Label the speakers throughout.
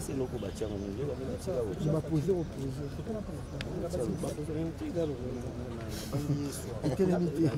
Speaker 1: c'est le combattant.
Speaker 2: Il m'a posé au quelle amitié.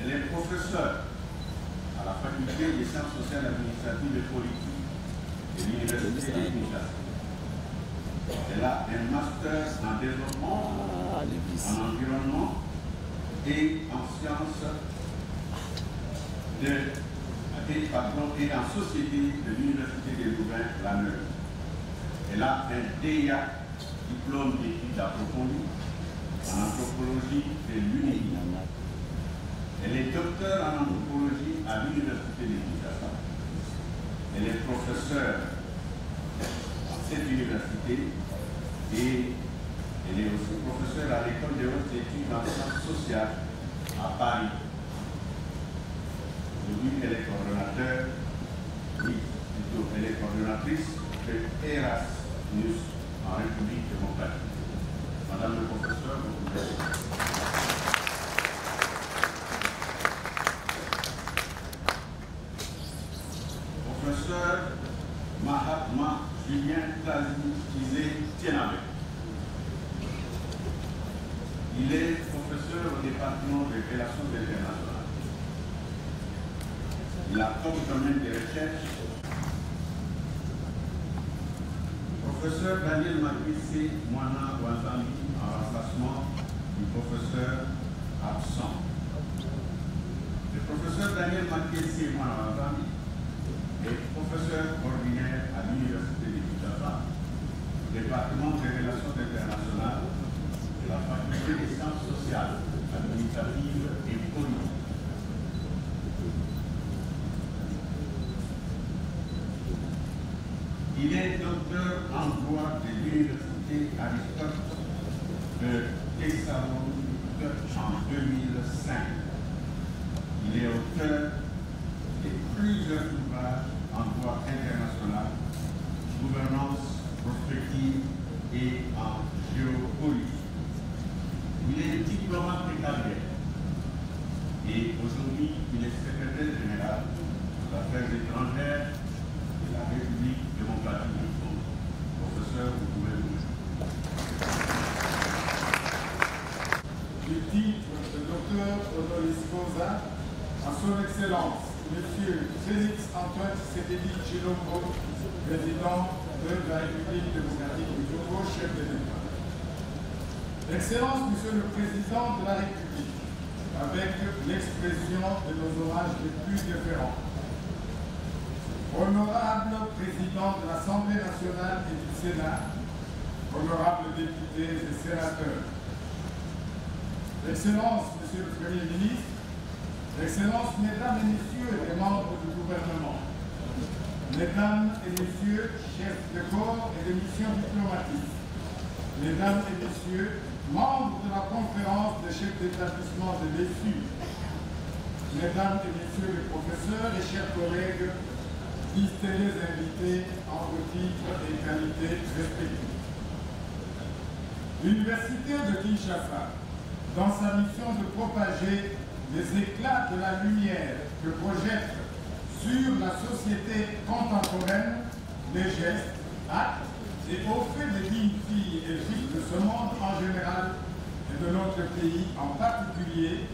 Speaker 3: Elle est professeure à la faculté des sciences sociales administratives et politiques de l'Université de Kinshasa. Elle a un master en développement, en environnement et en sciences et en société de l'Université de Louvain-la-Neuve. Elle a un DEA, diplôme d'études approfondies en anthropologie de l'UNI. Elle est docteure en anthropologie à l'Université de Kinshasa. Elle est professeure à cette université et elle est aussi professeure à l'école des hautes études en sciences sociales à Paris. Aujourd'hui, elle est coordonnatrice de Erasmus en République démocratique. Madame le professeur, vous pouvez... Professeur Mahatma Julien Tazizé Tiename. Il est professeur au département des relations internationales. Il a comme domaine de recherche professeur Daniel Makisi Mwana Wanzambi en remplacement du professeur absent. Le professeur Daniel Makisi Mwana Wanzambi est professeur ordinaire à l'Université de Kinshasa, département des relations internationales de la faculté des sciences sociales, administratives et politiques. Il est docteur en droit de l'Université Aristote de Thessalonique en 2005. Il est auteur de plusieurs ouvrages en droit international, gouvernance prospective et en géopolitique. Il est diplomate de carrière et aujourd'hui il est secrétaire général des affaires étrangères de la République démocratique du Congo. Professeur, vous pouvez vous
Speaker 4: du titre de docteur honoris causa à son Excellence, Monsieur Félix Antoine Tshisekedi Tshilombo, président de la République démocratique du Congo, chef de l'État. Excellence, Monsieur le Président de la République, avec l'expression de nos hommages les plus différents. Honorable Président de l'Assemblée nationale et du Sénat, honorables députés et sénateurs, Excellences, Monsieur le Premier ministre, Excellences, Mesdames et Messieurs les membres du gouvernement, Mesdames et Messieurs, chefs de corps et de missions diplomatiques, Mesdames et Messieurs, membres de la conférence des chefs d'établissement de l'ESU, Mesdames et Messieurs les professeurs et chers collègues, distingués invités en vos titres et qualités respectives. L'Université de Kinshasa, dans sa mission de propager les éclats de la lumière que projette sur la société contemporaine, les gestes, actes et au fait des dignes filles et filles de ce monde en général et de notre pays en particulier,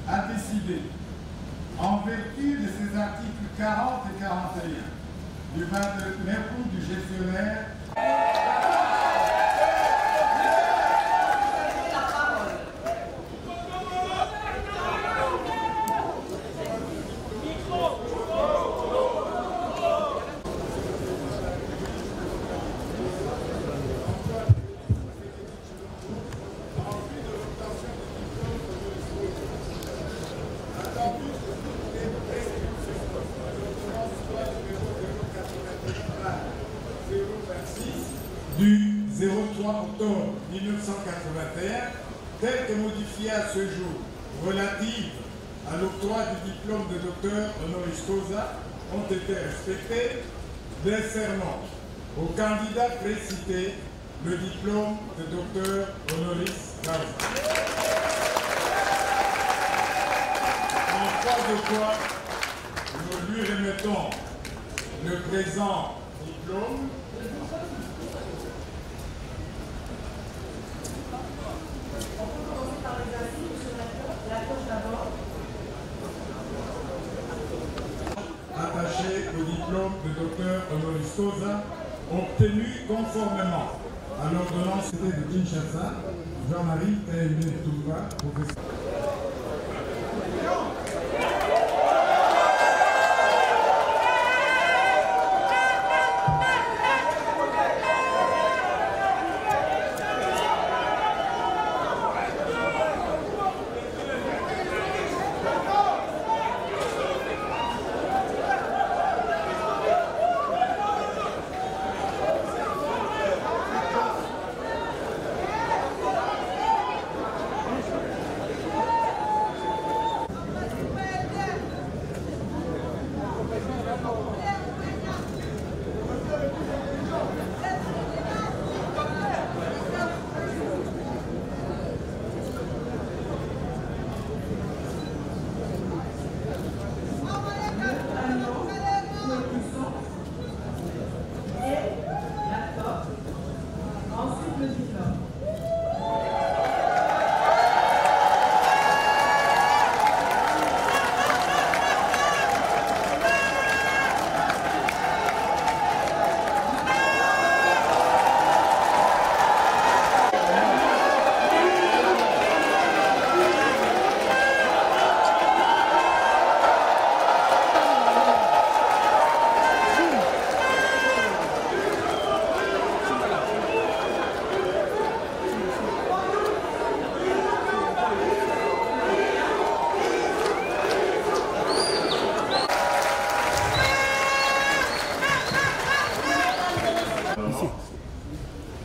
Speaker 4: a décidé, en vertu de ses articles 40 et 41 du Mercou du gestionnaire, du 03 octobre 1981, telle que modifiée à ce jour, relative à l'octroi du diplôme de docteur honoris causa, ont été respectées des serments au candidat précité le diplôme de docteur honoris causa. En foi de quoi, nous lui remettons le présent diplôme attaché au diplôme de docteur honoris causa obtenu conformément à l'ordonnance de Kinshasa, Jean-Marie Aimé Touba, professeur.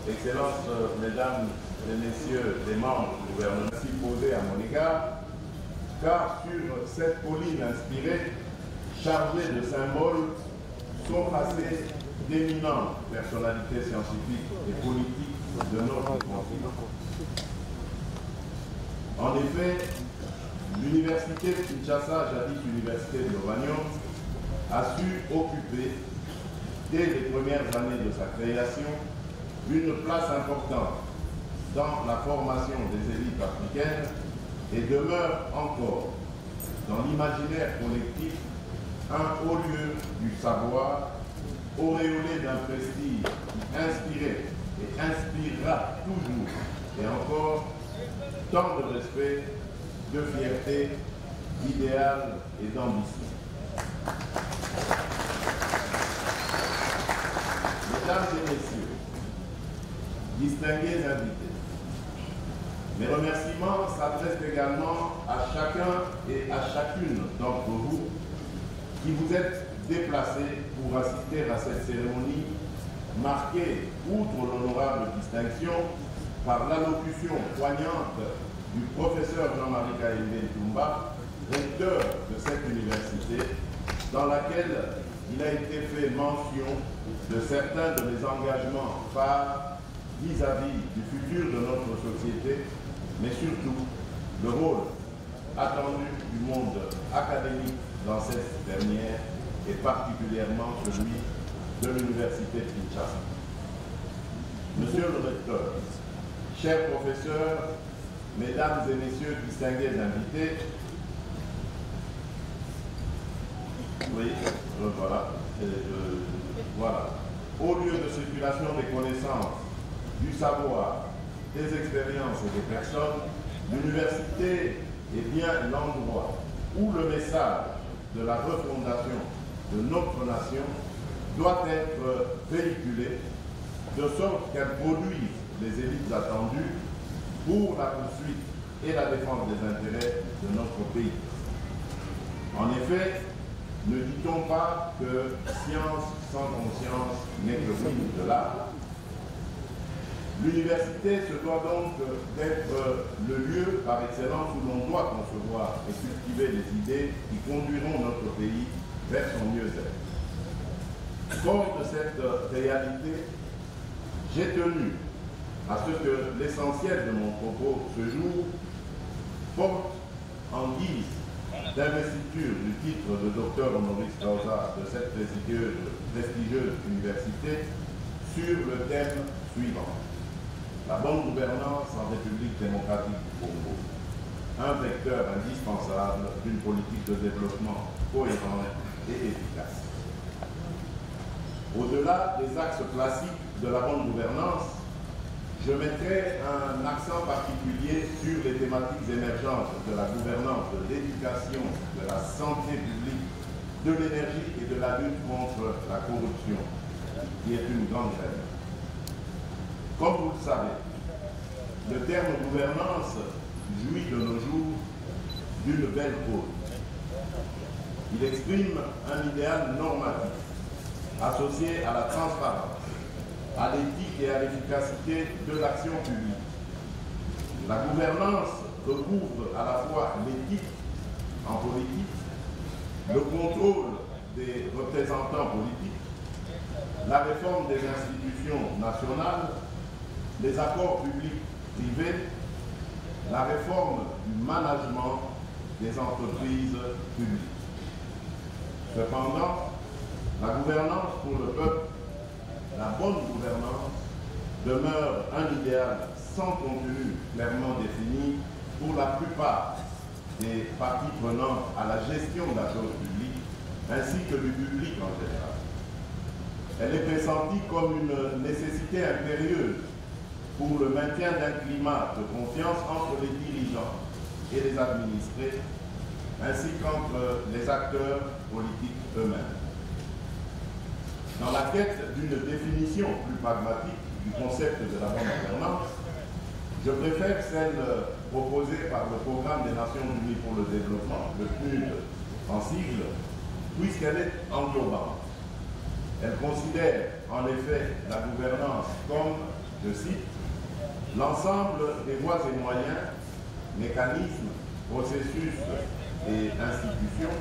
Speaker 3: Excellences, Mesdames et Messieurs les membres du gouvernement, ainsi posé à mon égard, car sur cette colline inspirée, chargée de symboles, sont passées d'éminentes personnalités scientifiques et politiques de notre continent. En effet, l'université de Kinshasa, jadis université de Lovagnon, a su occuper, dès les premières années de sa création, une place importante dans la formation des élites africaines et demeure encore, dans l'imaginaire collectif, un haut lieu du savoir, auréolé d'un prestige qui inspirait et inspirera toujours et encore tant de respect, de fierté, d'idéal et d'ambition. Mesdames et Messieurs, distingués invités,
Speaker 1: Mes remerciements s'adressent également à chacun et à chacune d'entre vous qui vous êtes déplacés pour assister à cette cérémonie marquée, outre l'honorable distinction, par l'allocution poignante du professeur Jean-Marie Kayembe Ntoumba, recteur de cette université, dans laquelle il a été fait mention de certains de mes engagements phares vis-à-vis du futur de notre société, mais surtout le rôle attendu du monde académique dans cette dernière et particulièrement celui de l'Université de Kinshasa. Monsieur le recteur, chers professeurs, mesdames et messieurs distingués invités, oui, voilà, voilà. Au lieu de circulation des connaissances, du savoir, des expériences et des personnes, l'université est bien l'endroit où le message de la refondation de notre nation doit être véhiculé de sorte qu'elle produise les élites attendues pour la poursuite et la défense des intérêts de notre pays. En effet, ne dit-on pas que science sans conscience n'est que ruine de l'âme? L'université se doit donc d'être le lieu par excellence où l'on doit concevoir et cultiver les idées qui conduiront notre pays vers son mieux-être. Fort de cette réalité, j'ai tenu à ce que l'essentiel de mon propos ce jour porte en guise d'investiture du titre de docteur honoris causa de cette prestigieuse université sur le thème suivant: la bonne gouvernance en République démocratique du Congo, un vecteur indispensable d'une politique de développement cohérente et efficace. Au-delà des axes classiques de la bonne gouvernance, je mettrai un accent particulier sur les thématiques émergentes de la gouvernance, de l'éducation, de la santé publique, de l'énergie et de la lutte contre la corruption, qui est une grande règle. Comme vous le savez, le terme gouvernance jouit de nos jours d'une belle cause. Il exprime un idéal normatif associé à la transparence, à l'éthique et à l'efficacité de l'action publique. La gouvernance recouvre à la fois l'éthique en politique, le contrôle des représentants politiques, la réforme des institutions nationales, les accords publics-privés, la réforme du management des entreprises publiques. Cependant, la gouvernance pour le peuple, la bonne gouvernance, demeure un idéal sans contenu clairement défini pour la plupart des parties prenantes à la gestion de la chose publique, ainsi que du public en général. Elle est pressentie comme une nécessité impérieuse pour le maintien d'un climat de confiance entre les dirigeants et les administrés, ainsi qu'entre les acteurs politiques eux-mêmes. Dans la quête d'une définition plus pragmatique du concept de la bonne gouvernance, je préfère celle proposée par le Programme des Nations Unies pour le Développement, le PNUD en sigle, puisqu'elle est englobante. Elle considère en effet la gouvernance comme, je cite, l'ensemble des voies et moyens, mécanismes, processus et institutions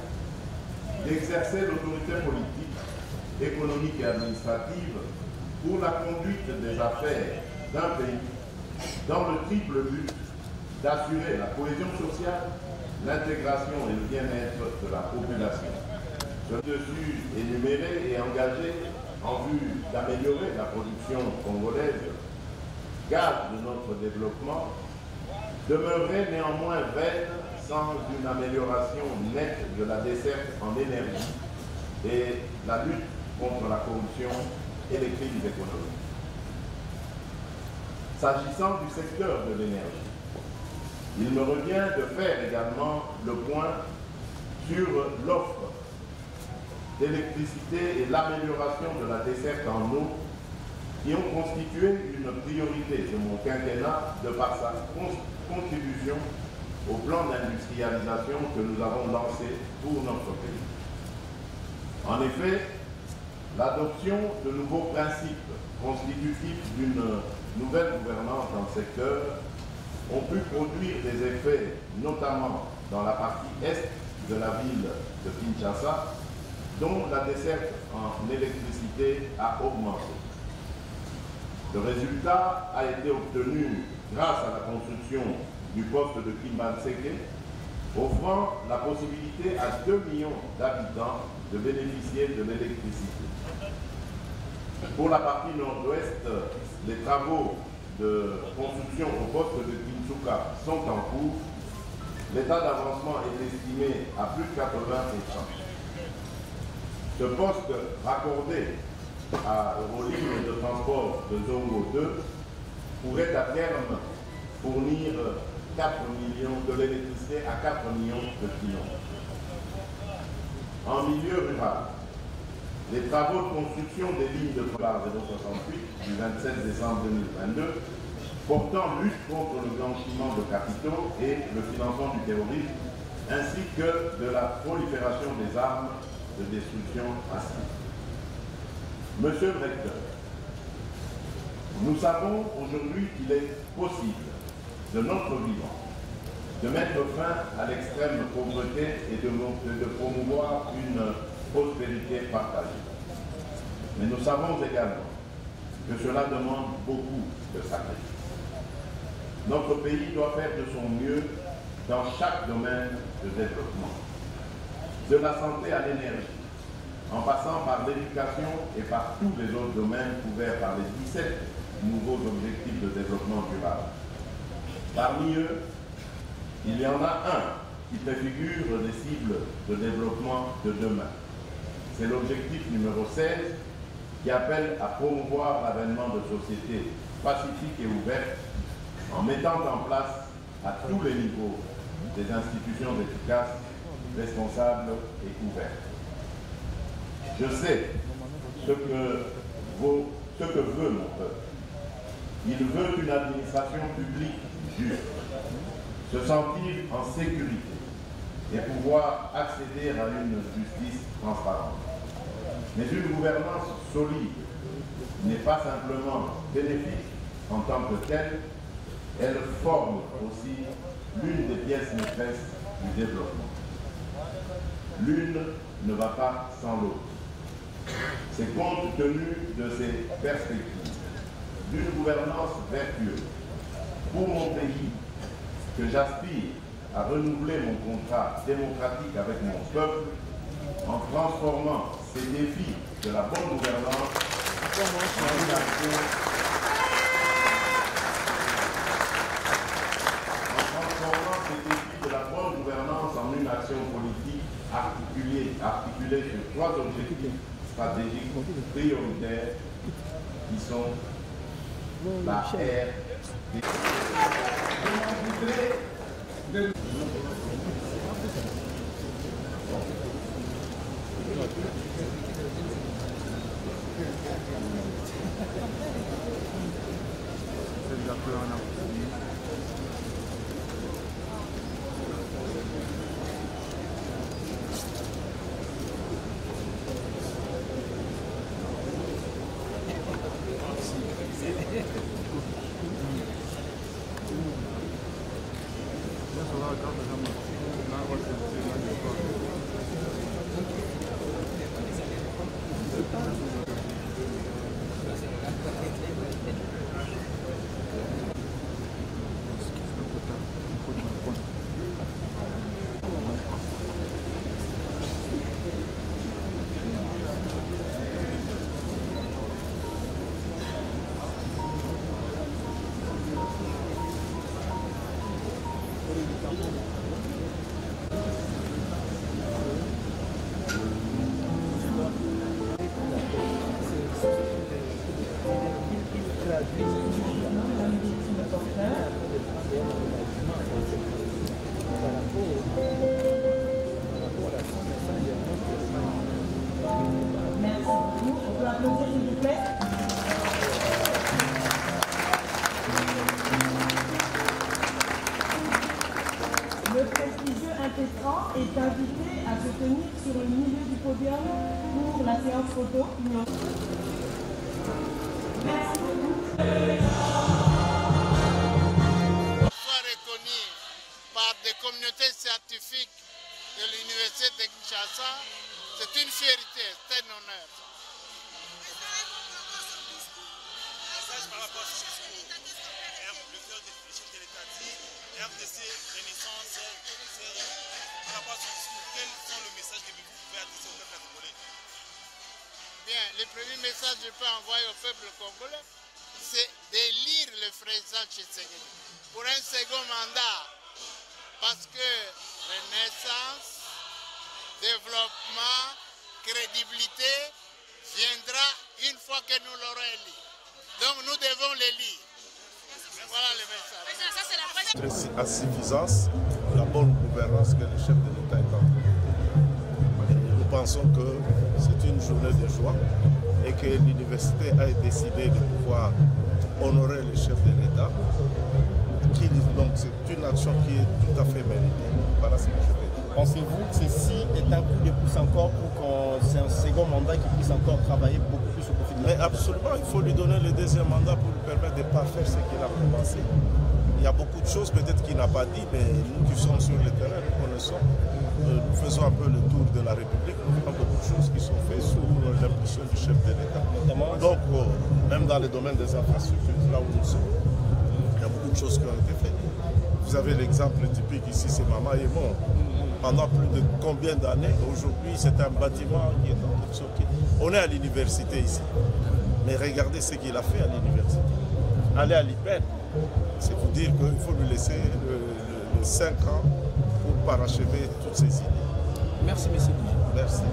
Speaker 1: d'exercer l'autorité politique, économique et administrative pour la conduite des affaires d'un pays dans le triple but d'assurer la cohésion sociale, l'intégration et le bien-être de la population. Ce dessus énuméré et engagé en vue d'améliorer la production congolaise, gage de notre développement, demeurerait néanmoins vaine sans une amélioration nette de la desserte en énergie et la lutte contre la corruption et les crimes économiques. S'agissant du secteur de l'énergie, il me revient de faire également le point sur l'offre d'électricité et l'amélioration de la desserte en eau qui ont constitué une priorité de mon quinquennat de par sa contribution au plan d'industrialisation que nous avons lancé pour notre pays. En effet, l'adoption de nouveaux principes constitutifs d'une nouvelle gouvernance dans le secteur ont pu produire des effets, notamment dans la partie est de la ville de Kinshasa, dont la desserte en électricité a augmenté. Le résultat a été obtenu grâce à la construction du poste de Kimbanseke, offrant la possibilité à 2 millions d'habitants de bénéficier de l'électricité. Pour la partie nord-ouest, les travaux de construction au poste de Kinsuka sont en cours. L'état d'avancement est estimé à plus de 80%. Ce poste raccordé aux lignes de transport de Zongo 2 pourrait à terme fournir 4 millions de l'électricité à 4 millions de clients. En milieu rural, les travaux de construction des lignes de transport 068 du 27 décembre 2022 portant lutte contre le blanchiment de capitaux et le financement du terrorisme, ainsi que de la prolifération des armes de destruction massive. Monsieur le recteur, nous savons aujourd'hui qu'il est possible, de notre vivant, de mettre fin à l'extrême pauvreté et de promouvoir une prospérité partagée. Mais nous savons également que cela demande beaucoup de sacrifices. Notre pays doit faire de son mieux dans chaque domaine de développement, de la santé à l'énergie, en passant par l'éducation et par tous les autres domaines couverts par les 17 nouveaux objectifs de développement durable. Parmi eux, il y en a un qui préfigure les cibles de développement de demain. C'est l'objectif numéro 16 qui appelle à promouvoir l'avènement de sociétés pacifiques et ouvertes en mettant en place à tous les niveaux des institutions efficaces, responsables et ouvertes. Je sais ce que veut mon peuple. Il veut une administration publique juste, se sentir en sécurité et pouvoir accéder à une justice transparente. Mais une gouvernance solide n'est pas simplement bénéfique en tant que telle, elle forme aussi l'une des pièces maîtresses du développement. L'une ne va pas sans l'autre. C'est compte tenu de ces perspectives, d'une gouvernance vertueuse pour mon pays que j'aspire à renouveler mon contrat démocratique avec mon peuple en transformant ces défis de la bonne gouvernance en une action politique articulée sur 3 objectifs stratégiques prioritaires qui sont la RD.
Speaker 5: Pétran est invité à se tenir sur le milieu du podium pour la séance photo. Merci beaucoup.
Speaker 6: Soit reconnu par des communautés scientifiques de l'université de Kinshasa, c'est une fierté, c'est un honneur.
Speaker 7: Par rapport à son discours, le cœur du chef de l'État dit RDC, Renaissance, par rapport à son discours, quels sont les messages que vous pouvez adresser au peuple congolais?
Speaker 6: Bien, le premier message que je peux envoyer au peuple congolais, c'est de lire le président Tshisekedi pour un second mandat. Parce que Renaissance, développement, crédibilité viendra une fois que nous l'aurons élu. Donc nous devons les lire. Voilà le message.
Speaker 8: À suffisance, la bonne gouvernance que le chef de l'État est en train. Nous pensons que c'est une journée de joie et que l'université a décidé de pouvoir honorer le chef de l'État. Donc c'est une action qui est tout à fait méritée. Voilà ce que je vais dire.
Speaker 9: Pensez-vous que ceci est un coup de pouce encore pour qu'on c'est un second mandat qui puisse encore travailler beaucoup plus au profit de
Speaker 8: Mais absolument, il faut lui donner le deuxième mandat pour lui permettre de parfaire ce qu'il a commencé. Il y a beaucoup de choses peut-être qu'il n'a pas dit, mais nous qui sommes sur le terrain, nous connaissons, nous faisons un peu le tour de la République, nous voyons beaucoup de choses qui sont faites sous l'impulsion du chef de l'État. Donc, même dans le domaine des infrastructures, là où nous sommes, il y a beaucoup de choses qui ont été faites. Vous avez l'exemple typique ici, c'est Mama Yemon. Pendant plus de combien d'années, aujourd'hui, c'est un bâtiment qui est en train de sortir. On est à l'université ici. Mais regardez ce qu'il a fait à l'université. Aller à l'IPEN, c'est pour dire qu'il faut lui laisser le 5 ans pour parachever toutes ces idées.
Speaker 9: Merci, monsieur.
Speaker 8: Merci.